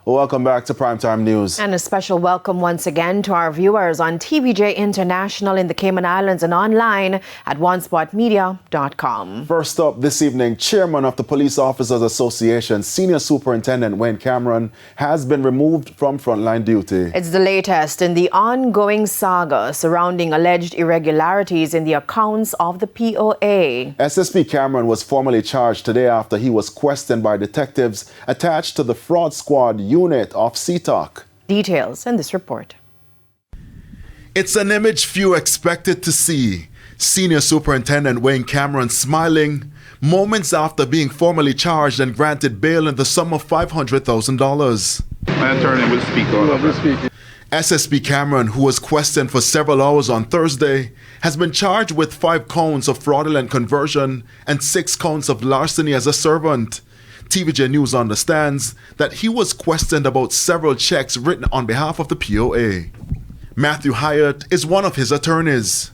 Welcome back to Primetime News. And a special welcome once again to our viewers on TVJ International in the Cayman Islands and online at onespotmedia.com. First up this evening, Chairman of the Police Officers Association, Senior Superintendent Wayne Cameron, has been removed from frontline duty. It's the latest in the ongoing saga surrounding alleged irregularities in the accounts of the POA. SSP Cameron was formally charged today after he was questioned by detectives attached to the fraud squad unit of CTOC. Details in this report. It's an image few expected to see. Senior Superintendent Wayne Cameron smiling moments after being formally charged and granted bail in the sum of $500,000. My attorney will speak on that. SSP Cameron, who was questioned for several hours on Thursday, has been charged with 5 counts of fraudulent conversion and 6 counts of larceny as a servant. TVJ News understands that he was questioned about several checks written on behalf of the POA. Matthew Hyatt is one of his attorneys.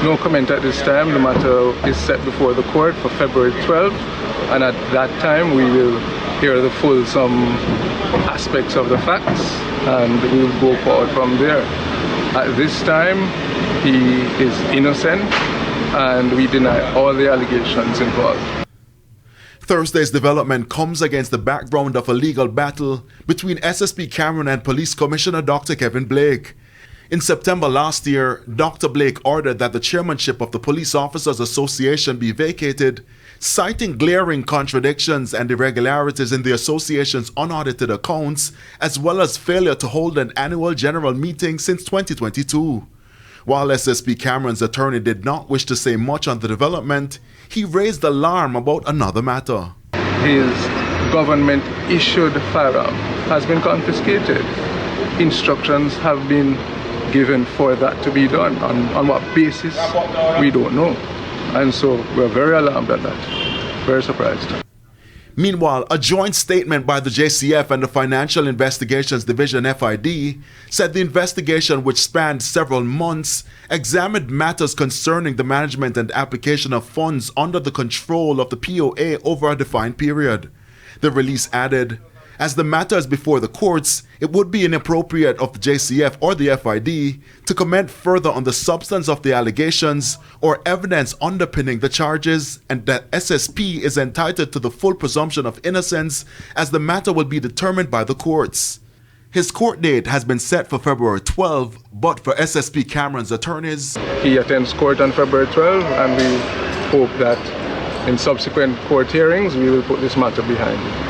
No comment at this time. The matter is set before the court for February 12th, and at that time we will hear the fulsome aspects of the facts and we will go forward from there. At this time, he is innocent and we deny all the allegations involved. Thursday's development comes against the background of a legal battle between SSP Cameron and Police Commissioner Dr. Kevin Blake. In September last year, Dr. Blake ordered that the chairmanship of the Police Officers Association be vacated, citing glaring contradictions and irregularities in the association's unaudited accounts, as well as failure to hold an annual general meeting since 2022. While SSP Cameron's attorney did not wish to say much on the development, he raised alarm about another matter. His government-issued firearm has been confiscated. Instructions have been given for that to be done. On what basis, we don't know. And so we're very alarmed at that, very surprised. Meanwhile, a joint statement by the JCF and the Financial Investigations Division FID said the investigation, which spanned several months, examined matters concerning the management and application of funds under the control of the POA over a defined period. The release added, as the matter is before the courts, it would be inappropriate of the JCF or the FID to comment further on the substance of the allegations or evidence underpinning the charges, and that SSP is entitled to the full presumption of innocence as the matter will be determined by the courts. His court date has been set for February 12, but for SSP Cameron's attorneys, he attends court on February 12, and we hope that in subsequent court hearings we will put this matter behind him.